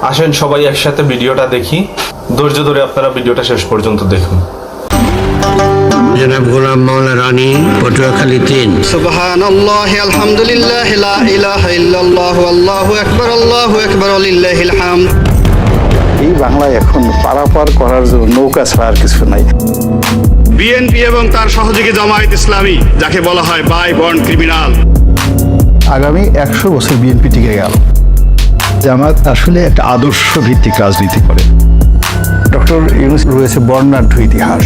আসেন সবাই একসাথে ভিডিওটা দেখি। ধৈর্য ধরে আপনারা ভিডিওটা শেষ পর্যন্ত দেখুন। জনাব গোলাম মাওলা রানী, পটুয়াখালী 3। সুবহানাল্লাহ, আলহামদুলিল্লাহ, লা ইলাহা ইল্লাল্লাহ, আল্লাহু আকবার, ওয়ালিল্লাহিল হামদ। এই বাংলায় এখন পারাপার করার জন্য নৌকা ছাড়া আর কিছু নাই। বিএনপি এবং তার সহযোগী জামায়াত ইসলামী, যাকে বলা হয় বাই বর্ন ক্রিমিনাল। আগামী 100 বছর বিএনপি টিকে গেল। জামাত আসলে একটা আদর্শ ভিত্তিক রাজনীতি করে। ডক্টর ইউনূস রয়েছে বর্ণাঢ্য ইতিহাস।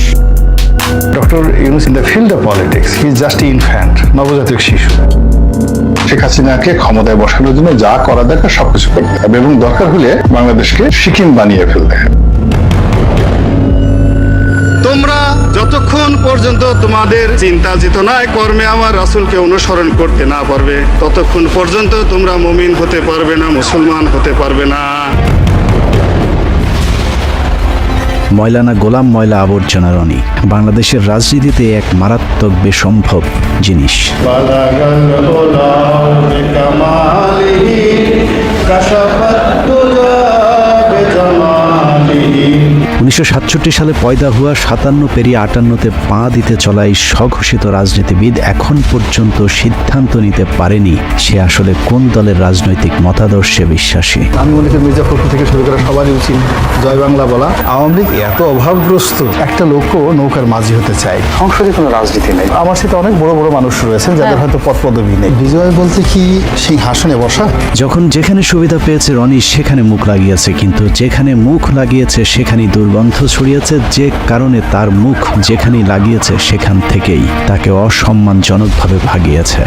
Doctor Yunus in the field of politics he is just infant, নবজাতক শিশু। শেখ হাসিনাকে ক্ষমতায় বসানোর জন্য যা করা দরকার সবকিছু করতে হবে এবং দরকার হলে বাংলাদেশকে সিকিম বানিয়ে ফেলতে হবে। তোমরা যতক্ষণ পর্যন্ত তোমাদের চিন্তা চেতনায় কর্মে আমার রাসূলকে অনুসরণ করতে না পারবে, ততক্ষণ পর্যন্ত তোমরা মুমিন হতে পারবে না, মুসলমান হতে পারবে না। ময়লানা গোলাম ময়লা আবর্জনা রনি বাংলাদেশের রাজনীতিতে এক মারাত্মক বেসম্ভব জিনিস। 1967 সালে পয়দা হওয়া 57 পেরিয়ে 58-তে পা দিতে চলা এই স্বঘোষিত রাজনীতিবিদ এখন পর্যন্ত সিদ্ধান্ত নিতে পারেনি সে আসলে কোন দলের রাজনৈতিক মতাদর্শে বিশ্বাসী। আমি মনে করি মির্জা ফখরুল থেকে শুরু করা সবারই উচিত জয় বাংলা বলা। আওয়ামী লীগ এত অভাবগ্রস্ত, একটা লোকও নৌকার মাঝি হতে চায়। সংসদে কোনো রাজনীতি নেই। আমার সাথে অনেক বড় বড় মানুষ রয়েছেন যাদের হয়তো পদ পদবি নেই। বিজয় বলতে কি সিংহাসনে বসা? যখন যেখানে সুবিধা পেয়েছে রনি সেখানে মুখ লাগিয়েছে, কিন্তু যেখানে মুখ লাগিয়েছে সেখানেই দুর্গন্ধ ছড়িয়েছে, যে কারণে তার মুখ যেখানেই লাগিয়েছে সেখান থেকেই তাকে অসম্মানজনকভাবে ভাগিয়েছে।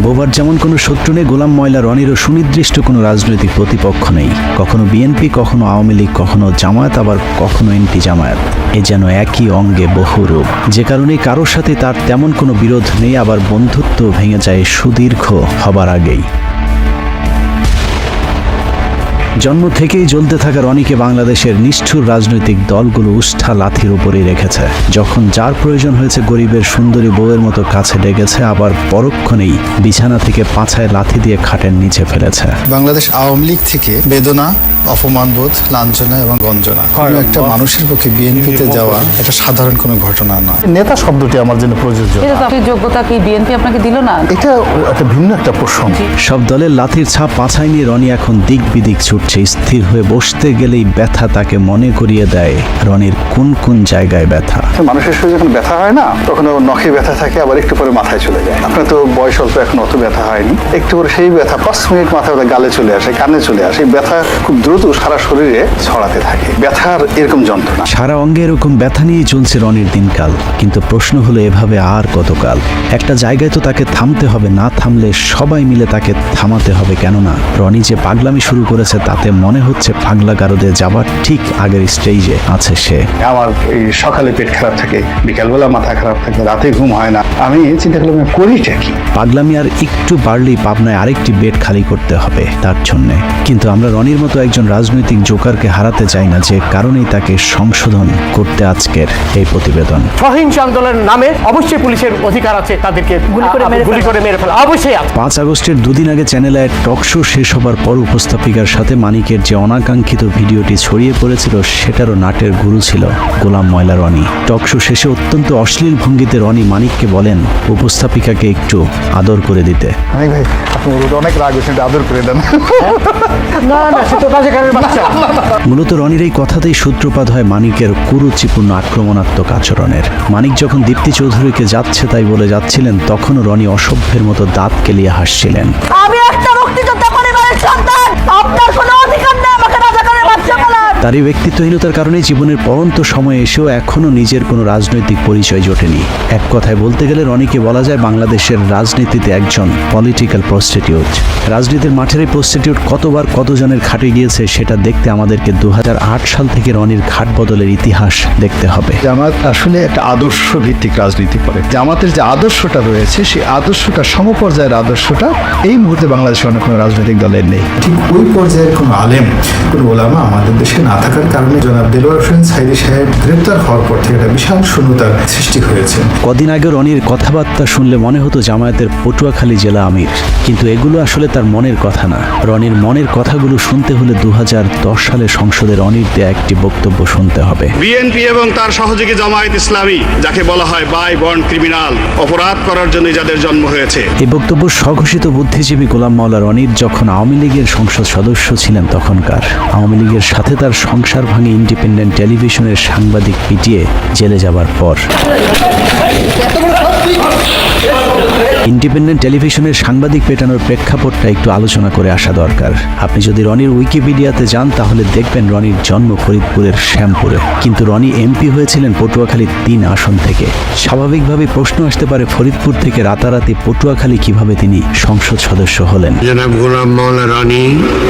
বোবার যেমন কোনো শত্রু নেই, গোলাম ময়লা রনিরও সুনির্দিষ্ট কোনো রাজনৈতিক প্রতিপক্ষ নেই। কখনো বিএনপি, কখনো আওয়ামী লীগ, কখনো জামায়াত, আবার কখনো এন্টি জামায়াত। এ যেন একই অঙ্গে বহু রূপ, যে কারণে কারোর সাথে তার তেমন কোনো বিরোধ নেই, আবার বন্ধুত্ব ভেঙে যায় সুদীর্ঘ হবার আগেই। জন্ম থেকেই জ্বলতে থাকা রনিকে বাংলাদেশের নিষ্ঠুর রাজনৈতিক দলগুলো উষ্ঠা লাথির উপরেই রেখেছে। যখন যার প্রয়োজন হয়েছে গরিবের সুন্দরী বউয়ের মতো কাছে ডেকেছে, আবার পরক্ষণেই বিছানা থেকে পাছায় লাথি দিয়ে খাটের নিচে ফেলেছে। বাংলাদেশ আওয়ামী লীগ থেকে বেদনা, অপমানবোধ, লাঞ্ছনা এবং গঞ্জনা একটা মানুষের পক্ষে বিএনপিতে যাওয়া এটা সাধারণ কোনো ঘটনা নয়। নেতা শব্দটি আমার জন্য প্রযোজ্য। যোগ্যতা কি বিএনপি আপনাকে দিল না? এটা একটা ভিন্ন একটা প্রসঙ্গ। সব দলের লাথির ছাপ পাছায় নিয়ে রনি এখন দিক বিদিক ছুটছে। স্থির হয়ে বসতে গেলেই ব্যথা তাকে মনে করিয়ে দেয় রনির কোন কোন জায়গায় ব্যথা। মানুষের শরীরে যখন ব্যথা হয় না, তখন নখে ব্যথা থাকে, আবার একটু পরে মাথায় চলে যায়। আপনার তো বয়স অল্প, এখন অত ব্যথা হয়নি। একটু পরে সেই ব্যথা 5 মিনিট মাথায় গালে চলে আসে, কানে চলে আসে। এই ব্যথা খুব দ্রুত সারা শরীরে ছড়াতে থাকে। ব্যথার এরকম যন্ত্রণা, সারা অঙ্গে এরকম ব্যথা নিয়ে চলছে রনির দিনকাল। কিন্তু প্রশ্ন হলো এভাবে আর কতকাল? একটা জায়গায় তো তাকে থামতে হবে, না থামলে সবাই মিলে তাকে থামাতে হবে। কেননা রনি যে পাগলামি শুরু করেছে তাতে মনে হচ্ছে পাগলা গারদে যাবার ঠিক আগের স্টেজে আছে সে। আমার এই সকালে পেট খারাপ থাকে, বিকালবেলা মাথা খারাপ থাকে, রাতে ঘুম হয় না। আমি চিন্তা করলাম করিটা কি? পাগলামি আর একটু বাড়লেই পাবনায় আরেকটি বেড খালি করতে হবে তার জন্যে। কিন্তু আমরা রনির মতো একজন রাজনৈতিক জোকারকে হারাতে চাই না, যে কারণেই তাকে সংশোধন করতে আজকের এই প্রতিবেদন। সহিংস আন্দোলনের নামে অবশ্যই পুলিশের অধিকার আছে তাদেরকে গুলি করে মেরে ফেলা, অবশ্যই আছে। 5 আগস্টের দুদিন আগে চ্যানেলে টক শো শেষ হবার পর উপস্থাপিকার সাথে মানিকের যে অনাকাঙ্ক্ষিত ভিডিওটি ছড়িয়ে পড়েছিল সেটারও নাটের গুরু ছিল গোলাম ময়লা রনি। টক শো শেষে অত্যন্ত অশ্লীল ভঙ্গিতে রনি মানিককে বলেন উপস্থাপিকাকে একটু আদর করে দিতে। ভাই আপনি অনেক রাগ হয়েছেন, আদর করে দেন। মূলত রনির এই কথাতেই সূত্রপাত হয় মানিকের কুরুচিপূর্ণ আক্রমণাত্মক আচরণের। মানিক যখন দীপ্তি চৌধুরীকে যাচ্ছে তাই বলে যাচ্ছিলেন, তখনও রনি অসভ্যের মতো দাঁত কেলিয়ে হাসছিলেন। আমি একটা মুক্তিযোদ্ধা পরিবারের সন্তান, আপনার কোনো অধিকার নেই আমাকে রাজাকারের বাচ্চা বলার। তার এই ব্যক্তিত্বহীনতার কারণে জীবনের পরন্ত সময়ে এসেও এখনো নিজের কোনো রাজনৈতিক পরিচয় জোটেনি। এক কথায় বলতে গেলে রনিকে বলা যায় বাংলাদেশের রাজনীতিতে একজন পলিটিক্যাল প্রস্টিটিউট। রাজনীতির মাঠের এই প্রস্টিটিউট কতবার কতজনের খাটে গিয়েছে সেটা দেখতে আমাদেরকে 2008 সাল থেকে রনির ঘাট বদলের ইতিহাস দেখতে হবে। জামাত আসলে একটা আদর্শ ভিত্তিক রাজনীতি করে। জামাতের যে আদর্শটা রয়েছে সেই আদর্শটা সমপর্যায়ের আদর্শটা এই মুহূর্তে বাংলাদেশের অন্য কোনো রাজনৈতিক দলের নেই। ঠিক ওই পর্যায়ের কোনো আলেম, কোনো ওলামা আমাদের দেশে না না থাকার কারণে জনাব দেলোয়ার হোসেন সাইদী সাহেব গ্রেপ্তার হওয়ার পর থেকে একটা বিশাল শূন্যতার সৃষ্টি হয়েছে। কদিন আগে রনির কথাবার্তা শুনলে মনে হতো জামায়াতের পটুয়াখালী জেলা আমির, কিন্তু এগুলো আসলে তার মনের কথা না। রনির মনের কথাগুলো শুনতে হলে 2010 সালে সংসদে রনির দেয়া একটি বক্তব্য শুনতে হবে। বিএনপি এবং তার সহযোগী জামায়াত ইসলামী, যাকে বলা হয় বাই বর্ন ক্রিমিনাল, অপরাধ করার জন্য যাদের জন্ম হয়েছে। এই বক্তব্য স্বঘোষিত বুদ্ধিজীবী গোলাম মাওলা রনির যখন আওয়ামী লীগের সংসদ সদস্য ছিলেন তখনকার। আওয়ামী লীগের সাথে তার সংসার ভাঙে ইন্ডিপেন্ডেন্ট টেলিভিশনের সাংবাদিক পিটিয়ে জেলে যাবার পর। ইন্ডিপেন্ডেন্ট টেলিভিশনের সাংবাদিক পেটানোর প্রেক্ষাপটটা একটু আলোচনা করে আসা দরকার। আপনি যদি রনির উইকিপিডিয়াতে যান তাহলে দেখবেন রনির জন্ম ফরিদপুরের শ্যামপুরে, কিন্তু রনি এমপি হয়েছিলেন পটুয়াখালী 3 আসন থেকে। স্বাভাবিকভাবে প্রশ্ন আসতে পারে ফরিদপুর থেকে রাতারাতি পটুয়াখালী কিভাবে তিনি সংসদ সদস্য হলেন। জনাব গোলাম মাওলা রানী,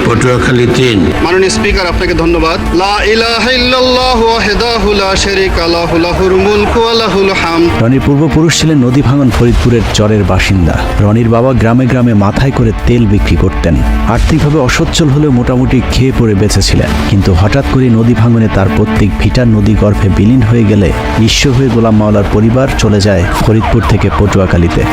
পটুয়াখালী 3। মাননীয় স্পিকার, আপনাকে ধন্যবাদ। লা ইলাহা ইল্লাল্লাহু ওয়াহদাহু লা শারীকা লাহু লাহুল মুলকু ওয়া লাহুল হামদ। রনির পূর্বপুরুষ ছিলেন নদী ভাঙন ফরিদপুরের চরের বাসিন্দা। রনির বাবা গ্রামে গ্রামে মাথায় করে তেল বিক্রি করতেন। আর্থিকভাবে অসচ্ছল হলেও মোটামুটি খেয়ে পড়ে বেঁচেছিলেন, কিন্তু হঠাৎ করে নদী ভাঙনে তার প্রত্যেক ভিটার নদী গর্ভে বিলীন হয়ে গেলে নিঃস্ব হয়ে গোলাম মাওলার পরিবার চলে যায় ফরিদপুর থেকে পটুয়াখালীতে।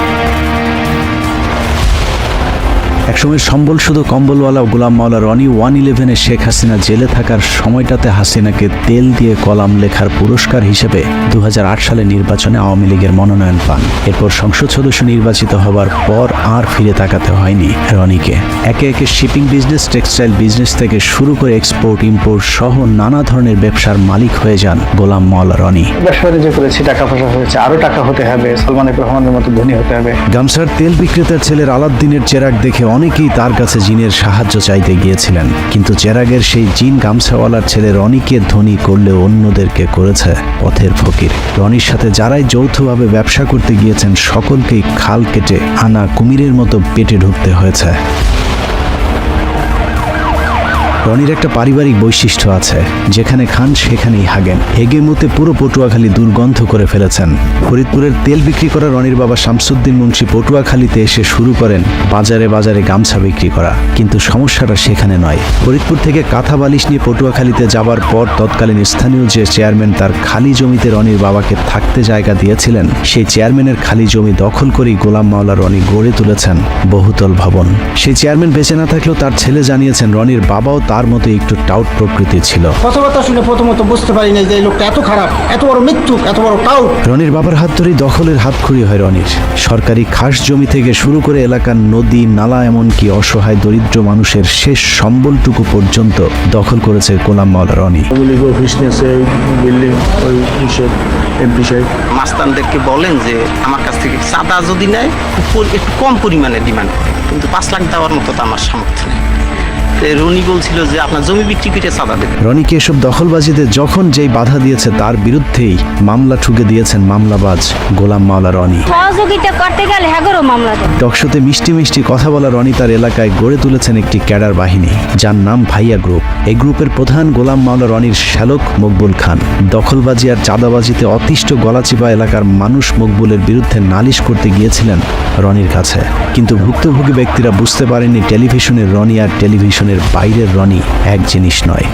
একসময় সম্বল শুধু কম্বলওয়ালা গোলাম মাওলা রনি 111-এ শেখ হাসিনা জেলে থাকার সময়টাতে হাসিনাকে তেল দিয়ে কলাম লেখার পুরস্কার হিসেবে 2008 সালে নির্বাচনে আওয়ামী লীগের মনোনয়ন পান। এরপর সংসদ সদস্য নির্বাচিত হবার পর আর ফিরে তাকাতে হয়নি রনিকে। একে একে শিপিং বিজনেস, টেক্সটাইল বিজনেস থেকে শুরু করে এক্সপোর্ট ইম্পোর্ট সহ নানা ধরনের ব্যবসার মালিক হয়ে যান গোলাম মাওলা রনি। ব্যবসা বাণিজ্য করেছি, টাকা পয়সা হয়েছে, আরো টাকা হতে হবে, সালমান এফ রহমানের মতো ধনী হতে হবে। গামছার তেল বিক্রেতার ছেলের আলাদ্দিনের চেরাগ দেখে অনেকেই তার কাছে জিনের সাহায্য চাইতে গিয়েছিলেন, কিন্তু চেরাগের সেই জিন গামছাওয়ালার ছেলে রনিকে ধনী করলেও অন্যদেরকে করেছে পথের ফকির। রনির সাথে যারাই যৌথভাবে ব্যবসা করতে গিয়েছেন সকলকেই খাল কেটে আনা কুমিরের মতো পেটে ঢুকতে হয়েছে। রনির একটা পারিবারিক বৈশিষ্ট্য আছে, যেখানে খান সেখানেই হাগেন। হেগে মুতে পুরো পটুয়াখালী দুর্গন্ধ করে ফেলেছেন। ফরিদপুরের তেল বিক্রি করা রনির বাবা শামসুদ্দিন মুন্সি পটুয়াখালীতে এসে শুরু করেন বাজারে বাজারে গামছা বিক্রি করা, কিন্তু সমস্যাটা সেখানে নয়। ফরিদপুর থেকে কাঁথা বালিশ নিয়ে পটুয়াখালীতে যাবার পর তৎকালীন স্থানীয় যে চেয়ারম্যান তার খালি জমিতে রনির বাবাকে থাকতে জায়গা দিয়েছিলেন, সেই চেয়ারম্যানের খালি জমি দখল করেই গোলাম মাওলা রনি গড়ে তুলেছেন বহুতল ভবন। সেই চেয়ারম্যান বেঁচে না থাকলেও তার ছেলে জানিয়েছেন রনির বাবাও তার মতো একটু টাউট প্রকৃতির ছিল। কথাবার্তা শুনে প্রথমত বুঝতে পারি না যে এই লোকটা এত খারাপ, এত বড় মৃত্যু, এত বড় টাউট। রনির বাবার হাত ধরেই দখলের হাতখড়ি হয় রনির। সরকারি খাস জমি থেকে শুরু করে এলাকার নদী নালা, এমনকি অসহায় দরিদ্র মানুষের শেষ সম্বলটুকু পর্যন্ত দখল করেছে গোলাম মাওলা রনি। মাস্তানদেরকে বলেন যে আমার কাছ থেকে চাঁদা যদি নেয় একটু কম পরিমাণে ডিমান্ড করে, কিন্তু 5 লাখ দেওয়ার মতো তো আমার সামর্থ্য নেই। রনি বলছিল যে আপনার জমি বিক্রি করে চাঁদা দেবে। রনিকে এসব দখলবাজিতে যখন যেই বাধা দিয়েছে তার বিরুদ্ধেই মামলা ঠুকে দিয়েছেন মামলাবাজ গোলাম মাওলা রনি। সহযোগিতা করতে গেলে হ্যাগরও মামলা দেয়। টকশোতে মিষ্টি মিষ্টি কথা বলা রনি তার এলাকায় গড়ে তুলেছেন একটি ক্যাডার বাহিনী, যার নাম ভাইয়া গ্রুপ। এই গ্রুপের প্রধান গোলাম মাওলা রনির শ্যালক মকবুল খান। দখলবাজি আর চাঁদাবাজিতে অতিষ্ঠ গলাচিপা এলাকার মানুষ মকবুলের বিরুদ্ধে নালিশ করতে গিয়েছিলেন রনির কাছে, কিন্তু ভুক্তভোগী ব্যক্তিরা বুঝতে পারেননি টেলিভিশনের রনি আর টেলিভিশনের বাইরের রনি এক জিনিস নয়।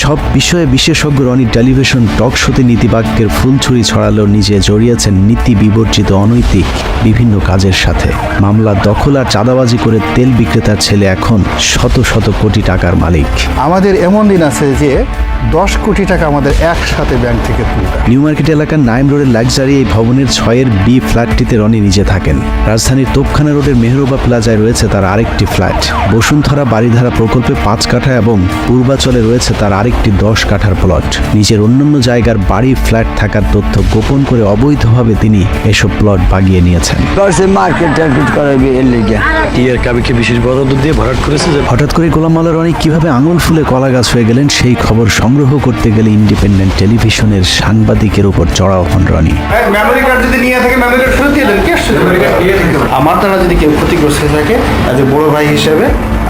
সব বিষয়ে বিশেষজ্ঞ রনি টেলিভিশন টক শোতে নীতিবাক্যের ফুলছুরি ছড়ালেও নিজে জড়িয়েছেন নীতি বিবর্জিত অনৈতিক বিভিন্ন কাজের সাথে। মামলা দখল আর চাঁদাবাজি করে তেল বিক্রেতার ছেলে এখন শত শত কোটি টাকার মালিক। আমাদের এমন দিন আছে যে 10 কোটি টাকা আমাদের একসাথে ব্যাংক থেকে তুলবে। নিউ মার্কেট এলাকার নাইম রোডের লাক্সারি এই ভবনের 6-এর বি ফ্ল্যাটটিতে রনি নিজে থাকেন। রাজধানীর তোপখানা রোডের মেহরুবা প্লাজায় রয়েছে তার আরেকটি ফ্ল্যাট। বসুন্ধরা বাড়িধারা প্রকল্পে 5 কাঠা এবং পূর্বাচলে রয়েছে তার আরেকটি 10 কাঠার প্লট। নিজের অন্যান্য জায়গার বাড়ি ফ্ল্যাট থাকার তথ্য গোপন করে অবৈধভাবে তিনি এসব প্লট বাগিয়ে নিয়েছেন। হঠাৎ করে গোলাম মাওলা রনি কিভাবে আঙুল ফুলে কলা গাছ হয়ে গেলেন সেই খবর সংগ্রহ করতে গেলে ইন্ডিপেন্ডেন্ট টেলিভিশনের সাংবাদিকের উপর চড়াও হন রনি। মেমোরি কার্ড যদি নিয়ে থাকে মেমোরি কার্ড ফেরত দিয়ে দেন। আমার দ্বারা যদি কেউ ক্ষতিগ্রস্ত থাকে, বড় ভাই হিসেবে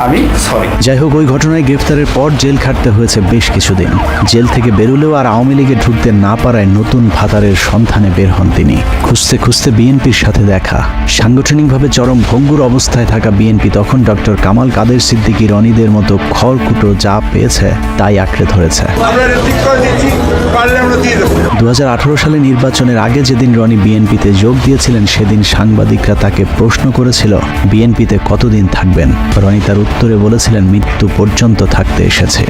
আমি সরি। যাই হোক, ওই ঘটনায় গ্রেফতারের পর জেল খাটতে হয়েছে বেশ কিছুদিন। জেল থেকে বেরোলেও আর আওয়ামী লীগে ঢুকতে না পারায় নতুন ভাতারের সন্ধানে বের হন তিনি। খুঁজতে খুঁজতে বিএনপির সাথে দেখা। সাংগঠনিকভাবে চরম ভঙ্গুর অবস্থায় থাকা বিএনপি তখন ডক্টর কামাল কাদের সিদ্দিকী রনিদের মতো খড়কুটো যা পেয়েছে তাই আঁকড়ে ধরেছে। 2018 সালে নির্বাচনের আগে যেদিন রনি বিএনপিতে যোগ দিয়েছিলেন, সেদিন সাংবাদিকরা তাকে প্রশ্ন করেছিল বিএনপিতে কতদিন থাকবেন। রনি তার উত্তরে বলেছিলেন মৃত্যু পর্যন্ত থাকতে এসেছে।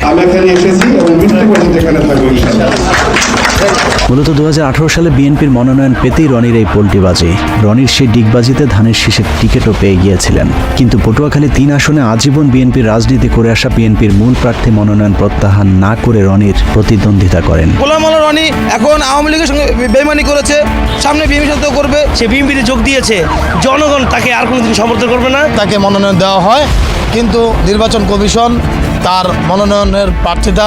মূলত 2018 সালে বিএনপির মনোনয়ন পেতেই রনির এই পোল্টিবাজি। রনির সেই ডিগবাজিতে ধানের শীষের টিকিটও পেয়ে গিয়েছিলেন। কিন্তু পটুয়াখালী 3 আসনে আজীবন বিএনপির রাজনীতি করে আসা বিএনপির মূল প্রার্থী মনোনয়ন প্রত্যাহার না করে রনির প্রতিদ্বন্দ্বিতা করেন। গোলাম মাওলা রনি এখন আওয়ামী লীগের সঙ্গে বেইমানি করেছে, সামনে বিএনপির সাথেও করবে। সে বিএনপিতে যোগ দিয়েছে, জনগণ তাকে আর কোনোদিন সমর্থন করবে না। তাকে মনোনয়ন দেওয়া হয়, কিন্তু নির্বাচন কমিশন তার মনোনয়নের প্রার্থিতা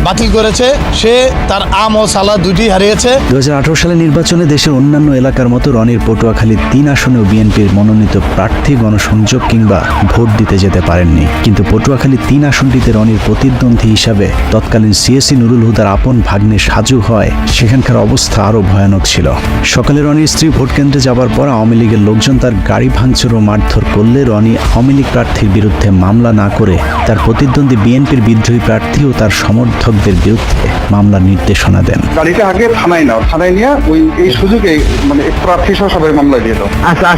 বাতিল করেছে। সে তার আম ও সালা দুটি হারিয়েছে। 2018 সালে নির্বাচনে দেশের অন্যান্য এলাকার মতো রনির পটুয়াখালী 3 আসনেও বিএনপির মনোনীত প্রার্থী গণসংযোগ কিংবা ভোট দিতে যেতে পারেননি। কিন্তু পটুয়াখালী 3 আসনটিতে রনির প্রতিদ্বন্দ্বী হিসাবে তৎকালীন সিএসি নুরুল হুদার আপন ভাগ্নে সাজু হয় সেখানকার অবস্থা আরও ভয়ানক ছিল। সকালে রনির স্ত্রী ভোট কেন্দ্রে যাবার পর আওয়ামী লীগের লোকজন তার গাড়ি ভাঙচুর ও মারধর করলে রনি আওয়ামী লীগ প্রার্থীর বিরুদ্ধে মামলা না করে তার প্রতিদ্বন্দ্বী বিএনপির বিদ্রোহী প্রার্থী ও তার সমর্থকদের বিরুদ্ধে মামলার নির্দেশনা দেন। গাড়িটা আগে থানায় নাও, থানায় নিয়ে ওই এই সুযোগে মানে প্রার্থী সহ সবাই মামলা দিয়ে দাও। আচ্ছা,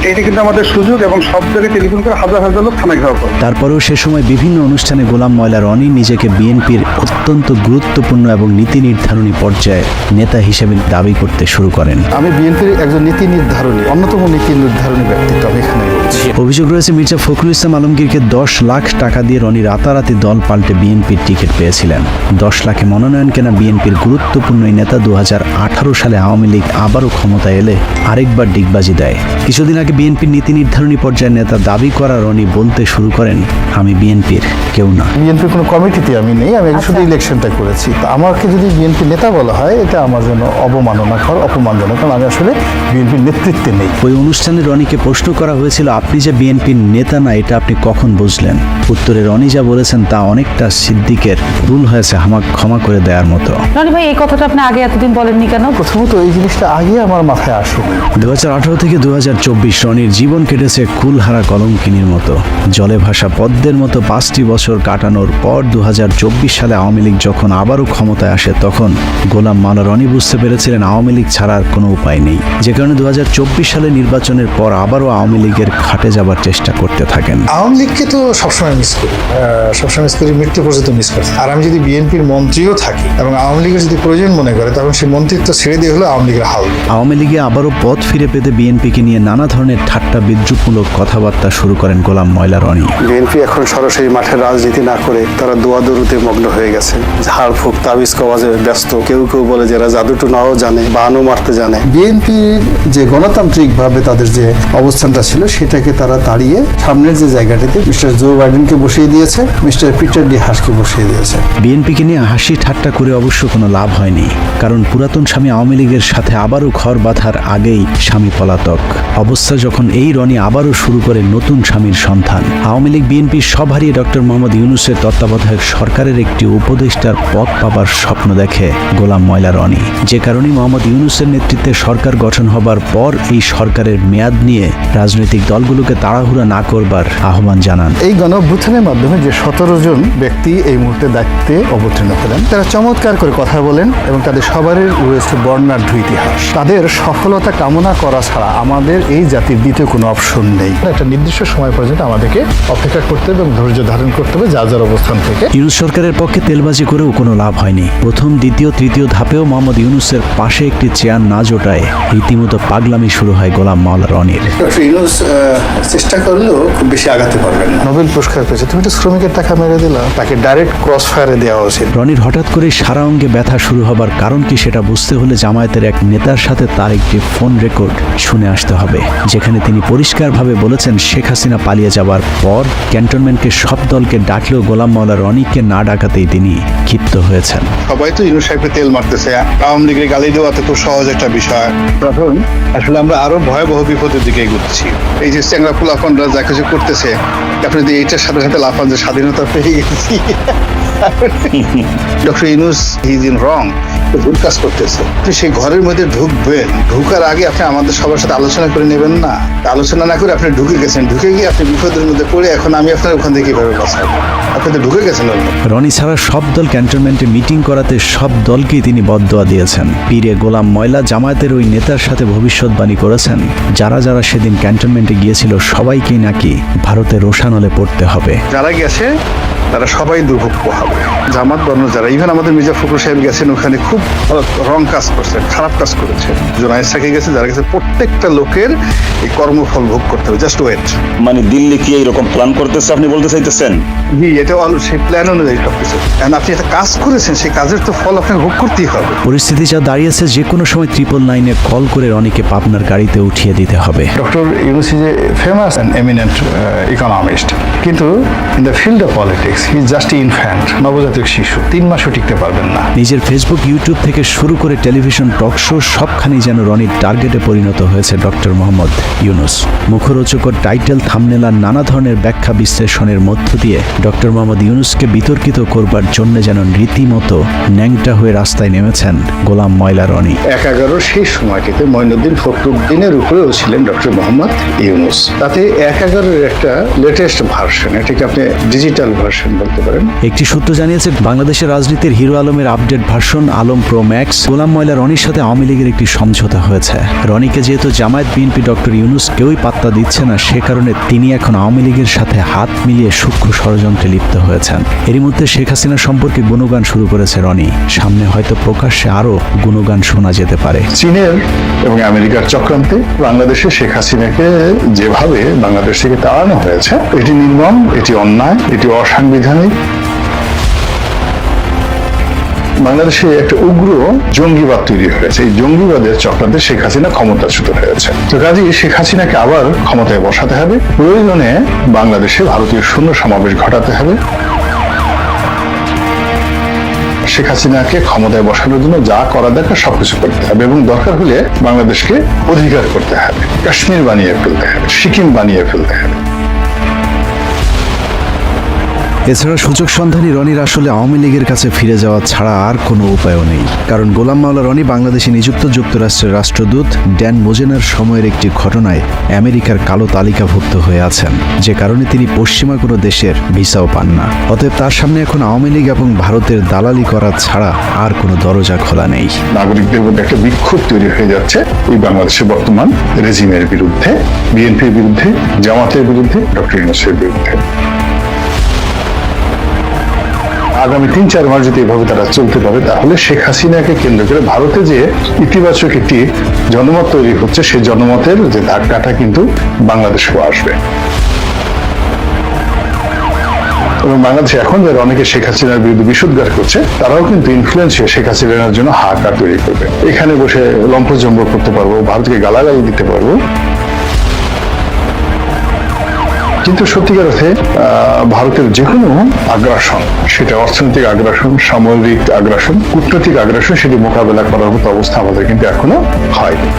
এটা কিন্তু আমাদের সুযোগ, এবং সব জায়গায় টেলিফোন করে হাজার হাজার লোক থানায় ঘেরাও করে। তারপরেও সে সময় বিভিন্ন অনুষ্ঠানে গোলাম ময়লা রনি নিজেকে বিএনপির অত্যন্ত গুরুত্বপূর্ণ এবং নীতি নির্ধারণী পর্যায়ে নেতা হিসেবে দাবি করতে শুরু করেন। আমি বিএনপির একজন নীতি নির্ধারণী, অন্যতম নীতি নির্ধারণী ব্যক্তিত্ব আমি এখানে বলছি। অভিযোগ রয়েছে মির্জা ফখরুল ইসলাম আলমগীরকে 10 লাখ টাকা দিয়ে রনি রাতারাতি দল পাল্টে বিএনপির টিকিট পেয়েছিলেন। 10 লাখে মনোনয়ন কেনা বিএনপির গুরুত্বপূর্ণ এই নেতা 2018 সালে আওয়ামী লীগ আবারও ক্ষমতায় এলে আরেকবার ডিগবাজি দেয়। কিছুদিন আগে বিএনপির নীতি নির্ধারণী পর্যায়ের নেতা দাবি করা রনি বলতে শুরু করেন, আমি বিএনপির কেউ না। বিএনপির কোনো কমিটিতে আমি নেই, আমি শুধু ইলেকশনটা করেছি। তো আমাকে যদি বিএনপি নেতা বলা হয়, এটা আমার জন্য অবমাননা, অপমানজনক, কারণ আমি আসলে বিএনপির নেতৃত্বে নেই। ওই অনুষ্ঠানে রনিকে প্রশ্ন করা হয়েছিল, আপনি যে বিএনপির নেতা না এটা আপনি কখন বুঝলেন? উত্তরে রনি যা বলেছেন তা অনেকটা সিদ্দিকের ভুল হয়েছে আমাকে ক্ষমা করে দেওয়ার মতো। রনি ভাই, এই কথাটা আপনি আগে এতদিন বলেননি কেন? প্রথমত এই জিনিসটা আগে আমার মাথায় আসেনি। 2018 থেকে 2024 রনির জীবন কেটেছে কুলহারা কলঙ্কিনীর মতো। জলে ভাসা পদ্মের মতো 5টি বছর কাটানোর পর 2024 সালে আওয়ামী লীগ যখন আবারও ক্ষমতায় আসে, তখন গোলাম মাওলা রনি বুঝতে পেরেছিলেন আওয়ামী লীগ ছাড়ার কোনো উপায় নেই। যে কারণে 2024 সালে নির্বাচনের পর আবারও আওয়ামী লীগের খাটে যাবার চেষ্টা করতে থাকেন। আওয়ামী লীগকে তো সবসময় মিস করি, মৃত্যু পর্যন্ত মিস করি। আর আমি যদি বিএনপির মন্ত্রীও থাকি এবং আওয়ামী লীগের যদি প্রয়োজন মনে করে, তখন সেই মন্ত্রিত্ব ছেড়ে দিয়ে হলো আওয়ামী লীগের হাল। আওয়ামী লীগে আবারও পথ ফিরে পেতে বিএনপিকে নিয়ে নানা ধরনের ঠাট্টা বিদ্রুপমূলক কথাবার্তা শুরু করেন গোলাম ময়লা রনি। বিএনপি এখন সরাসরি মাঠে রাজনীতি না করে তারা দোয়াদরুতে মগ্ন হয়ে গেছে, ঝাড়ফুঁক তাবিজ কওয়াজে ব্যস্ত। কেউ কেউ বলে যারা জাদুটু নাও জানে, বানও মারতে জানে। বিএনপির যে গণতান্ত্রিকভাবে তাদের যে অবস্থানটা ছিল, সেটাকে তারা তাড়িয়ে সামনের যে জায়গাটিতে মিস্টার জো বাইডেনকে বসিয়ে দিয়েছে, মিস্টার পিটার ডি হাসকে বসিয়ে দিয়েছে। বিএনপিকে নিয়ে হাসি ঠাট্টা করে অবশ্য কোনো লাভ হয়নি, কারণ পুরাতন স্বামী আওয়ামী লীগের সাথে আবারও ঘর বাঁধার আগেই স্বামী পলাতক অবস্থা যখন এই রনি আবারও শুরু করে নতুন স্বামীর সন্ধান। আওয়ামী লীগ বিএনপির সব হারিয়ে ডক্টর মোহাম্মদ ইউনূসের তত্ত্বাবধায়ক সরকারের একটি উপদেষ্টার পদ পাবার স্বপ্ন দেখে গোলাম ময়লা রনি। যে কারণে মোহাম্মদ ইউনূসের নেতৃত্বে সরকার গঠন হবার পর এই সরকারের মেয়াদ নিয়ে রাজনৈতিক দলগুলোকে তাড়াহুড়া না করবার আহ্বান জানান। এই গণঅভ্যুত্থানের মাধ্যমে যে 17 জন ব্যক্তি এই মুহূর্তে দায়িত্বে অবতীর্ণ হলেন, তারা চমৎকার করে কথা বলেন এবং তাদের সবারই রয়েছে বর্ণাঢ্য ইতিহাস। তাদের সফলতা কামনা করা ছাড়া আমাদের এই জাতির দ্বিতীয় কোনো অপশন নেই। একটা নির্দিষ্ট সময় পর্যন্ত আমাদেরকে অপেক্ষা করতে হবে এবং ধৈর্য ধারণ করতে হবে যার যার অবস্থান থেকে। ইউনূস সরকারের পক্ষে তেলবাজি করেও কোনো লাভ হয়নি। প্রথম, দ্বিতীয়, তৃতীয় ধাপেও মোহাম্মদ ইউনূসের পাশে একটি চেয়ার না জোটায় রীতিমতো পাগলামি শুরু হয় গোলাম মাওলা রনির। ইউনূস চেষ্টা করলেও খুব বেশি আগাতে পারবেন না। নোবেল পুরস্কার পেয়েছে, তুমি তো শ্রমিকের টাকা মেরে দিলা, তাকে ডাইরেক্ট ক্রস ফায়ারে দেওয়া উচিত। রনির হঠাৎ করে সারা অঙ্গে ব্যথা শুরু হবার কারণ কি সেটা বুঝতে হলে জামায়াতের এক নেতার সাথে তার একটি ফোন রেকর্ড শুনে আসতে হবে, যেখানে তিনি পরিষ্কারভাবে বলেছেন শেখ হাসিনা পালিয়ে যাবার পর ক্যান্টনমেন্টকে সব দলকে ডাকলেও গোলাম মাওলা রনিকে না ডাকাতেই তিনি ক্ষিপ্ত হয়েছেন। সবাই তো ইউনূস সাহেবকে তেল মারতেছে, আওয়ামী লীগের গালি দেওয়াতে খুব সহজ একটা বিষয়। তখন আসলে আমরা আরো ভয়াবহ বিপদের দিকে এগোচ্ছি। এই যে চ্যাংরাপুর পোলাপানরা যা কিছু করতেছে, আপনি যদি এইটার সাথে সাথে লাফান যে স্বাধীনতা পেয়ে গেছি, ডক্টর ইউনূস ইজ ইন রং, ভুল কাজ করতেছে। আপনি সেই ঘরের মধ্যে ঢুকবেন, ঢুকার আগে আপনি আমাদের সবার সাথে আলোচনা করে নেবেন না? আলোচনা না করে আপনি ঢুকে গেছেন, ঢুকে গিয়ে আপনি বিপদের মধ্যে পড়ে এখন আমি আপনার ওখান থেকে কিভাবে বাঁচাবো? আপনি তো ঢুকে গেছেন। রনি ছাড়া সব দল ক্যান্টনমেন্টে মিটিং করাতে সব দলকেই তিনি বদদোয়া দিয়েছেন। পীরে গোলাম ময়লা জামায়াতের ওই নেতার সাথে ভবিষ্যৎবাণী করেছেন, যারা যারা সেদিন ক্যান্টনমেন্টে গিয়েছিল সবাইকেই নাকি ভারতের রোষানলে পড়তে হবে। যারা গেছে তারা সবাই দুর্ভোগ পোহাবে। জামাত বর্ণ যারা, ইভেন আমাদের মির্জা ফখরুল সাহেব গেছেন, ওখানে খুব রং কাজ করছে, খারাপ কাজ করেছে। জোনায়েদ সাকি গেছে, যারা গেছে, প্রত্যেকটা লোকের এই কর্মফল ভোগ করতে হবে। Just wait. মানে দিল্লি কি এইরকম প্ল্যান করতেছে আপনি বলতে চাইতেছেন? জি, এটা সেই প্ল্যান অনুযায়ী সবকিছু। আপনি একটা কাজ করেছেন, সেই কাজের তো ফল আপনাকে ভোগ করতেই হবে। পরিস্থিতি যা দাঁড়িয়েছে, যে কোনো সময় 999-এ কল করে রনিকে পাবনার গাড়িতে উঠিয়ে দিতে হবে। Doctor Yunus is a famous and eminent economist, কিন্তু in the field of politics he is just infant, নবজাতক শিশু। 3 মাসও টিকতে পারবেন না। নিজের ফেসবুক, ইউটিউব থেকে শুরু করে টেলিভিশন টক শো সবখানি যেন রনির টার্গেটে পরিণত হয়েছে ডক্টর মোহাম্মদ ইউনূস। মুখরোচকর টাইটেল, থাম্বনেল আর নানা ধরনের ব্যাখ্যা বিশ্লেষণের মধ্য দিয়ে ডক্টর মোহাম্মদ ইউনূসকে বিতর্কিত করবার জন্য যেন রীতিমতো ন্যাংটা হয়ে রাস্তায় নেমেছেন গোলাম ময়লা রনি। 1/11 সেই সময়টিতে মঈনুদ্দিন ফখরুদ্দিনের উপরেও ছিলেন ডক্টর মোহাম্মদ ইউনূস। তাতে 1/11 একটা লেটেস্ট ভার্সন, এটাকে আপনি ডিজিটাল ভার্সন বলতে পারেন। একটি সূত্র জানিয়েছে, বাংলাদেশের রাজনীতির হিরো আলমের update version Alam pro max Golam Maula রনির সাথে আওয়ামী লীগের একটি সমঝোতা হয়েছে। রনিকে যেহেতু জামায়াত, বিএনপি, ডক্টর ইউনূস কেউই পাত্তা দিচ্ছে না, সে কারণে তিনি এখন আওয়ামী লীগের সাথে হাত মিলিয়ে সূক্ষ্ম ষড়যন্ত্রে লিপ্ত হয়েছেন। এরই মধ্যে শেখ হাসিনা সম্পর্কে গুণগান শুরু করেছে রনি। সামনে হয়তো প্রকাশ্যে আরও গুণগান শোনা যেতে পারে। চীনের এবং আমেরিকার চক্রান্তে বাংলাদেশে শেখ হাসিনাকে যেভাবে বাংলাদেশ থেকে তাড়ানো হয়েছে, এটি নির্মম, এটি অন্যায়, এটি অসাংবিধানিক। বাংলাদেশে একটা উগ্র জঙ্গিবাদ তৈরি হয়েছে। এই জঙ্গিবাদের চক্রান্তে শেখ হাসিনা ক্ষমতাচ্যুত হয়েছে। তো কাজেই শেখ হাসিনাকে আবার ক্ষমতায় বসাতে হবে। প্রয়োজনে বাংলাদেশে ভারতীয় সৈন্য সমাবেশ ঘটাতে হবে। শেখ হাসিনাকে ক্ষমতায় বসানোর জন্য যা করা দরকার সবকিছু করতে হবে, এবং দরকার হলে বাংলাদেশকে অধিকার করতে হবে, কাশ্মীর বানিয়ে ফেলতে হবে, সিকিম বানিয়ে ফেলতে হবে। এছাড়া সুযোগ সন্ধানী রনির আসলে আওয়ামী লীগের কাছে ফিরে যাওয়া ছাড়া আর কোনো উপায়ও নেই। কারণ গোলাম মাওলা রনি বাংলাদেশে নিযুক্ত যুক্তরাষ্ট্রের রাষ্ট্রদূত ড্যান মোজেনার সময়ের একটি ঘটনায় আমেরিকার কালো তালিকাভুক্ত হয়ে আছেন, যে কারণে তিনি পশ্চিমা কোনো দেশের ভিসাও পান না। অতএব তার সামনে এখন আওয়ামী লীগ এবং ভারতের দালালি করা ছাড়া আর কোনো দরজা খোলা নেই। নাগরিকদের মধ্যে একটা বিক্ষোভ তৈরি হয়ে যাচ্ছে এই বাংলাদেশের বর্তমান রেজিমের বিরুদ্ধে, বিএনপির বিরুদ্ধে, জামাতের বিরুদ্ধে, ডক্টর ইউনূসের বিরুদ্ধে। আগামী 3-4 মাস যদি এভাবে তারা চলতে পারে, তাহলে শেখ হাসিনাকে কেন্দ্র করে ভারতে যে ইতিবাচক একটি জনমত তৈরি হচ্ছে, সেই জনমতের যে ধাক্কাটা কিন্তু বাংলাদেশেও আসবে। এবং বাংলাদেশে এখন যারা অনেকে শেখ হাসিনার বিরুদ্ধে বিষোদ্গার করছে, তারাও কিন্তু ইনফ্লুয়েন্স হয়ে শেখ হাসিনার জন্য হাহাকার তৈরি করবে। এখানে বসে লম্পজম্ব করতে পারবো, ভারতকে গালাগাল দিতে পারবো। কিন্তু সত্যিকার অর্থে ভারতের যে কোনো আগ্রাসন, সেটা অর্থনৈতিক আগ্রাসন, সামরিক আগ্রাসন, কূটনৈতিক আগ্রাসন, সেটি মোকাবেলা করার মতো অবস্থা আমাদের কিন্তু এখনো হয়নি।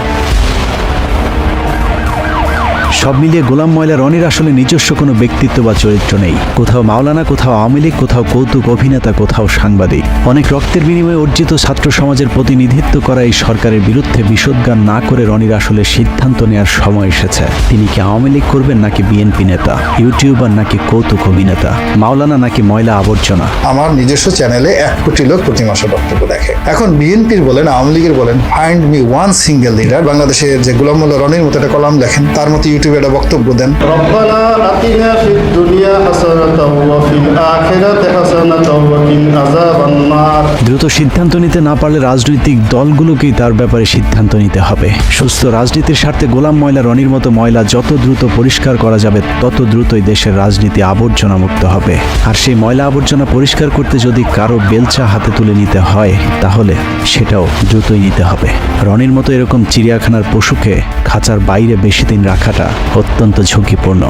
সব মিলিয়ে গোলাম ময়লা রনির আসলে নিজস্ব কোনো ব্যক্তিত্ব বা চরিত্র নেই। কোথাও মাওলানা, কোথাও আওয়ামী লীগ, কোথাও কৌতুক অভিনেতা, কোথাও সাংবাদিক। অনেক রক্তের বিনিময়ে অর্জিত ছাত্র সমাজের প্রতিনিধিত্ব করা এই সরকারের বিরুদ্ধে বিষোদ্গার না করে রনির আসলে সিদ্ধান্ত নেওয়ার সময় এসেছে। তিনি কি আওয়ামী লীগ করবেন, নাকি বিএনপি নেতা, ইউটিউবার নাকি কৌতুক অভিনেতা, মাওলানা নাকি ময়লা আবর্জনা? আমার নিজস্ব চ্যানেলে 1 কোটি লোক প্রতি মাসে বক্তব্য দেখে। এখন বিএনপির বলেন, আওয়ামী লীগের বলেন, find me one single leader. বাংলাদেশে যে গোলাম মোল্লা রনির মতো একটা কলাম লেখেন, তার মতো ইউটিউবে একটা বক্তব্য দেন, রব্বানা আতিনা ফিদ দুনিয়া হাসানাতাও ওয়া ফিল আখিরাতি হাসানাতাও ওয়া কিনা আযাবান নার। দ্রুত সিদ্ধান্ত নিতে না পারলে রাজনৈতিক দলগুলোকেই তার ব্যাপারে সিদ্ধান্ত নিতে হবে। সুস্থ রাজনীতির স্বার্থে গোলাম ময়লা রনির মতো ময়লা যত দ্রুত পরিষ্কার করা যাবে, তত দ্রুতই দেশের রাজনীতি আবর্জনা মুক্ত হবে। আর সেই ময়লা আবর্জনা পরিষ্কার করতে যদি কারো বেলচা হাতে তুলে নিতে হয়, তাহলে সেটাও দ্রুতই নিতে হবে। রনির মতো এরকম চিড়িয়াখানার পশুকে খাঁচার বাইরে বেশি দিন রাখাটা অত্যন্ত ঝুঁকিপূর্ণ।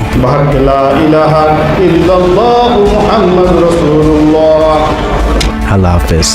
আল্লাহ হাফেজ।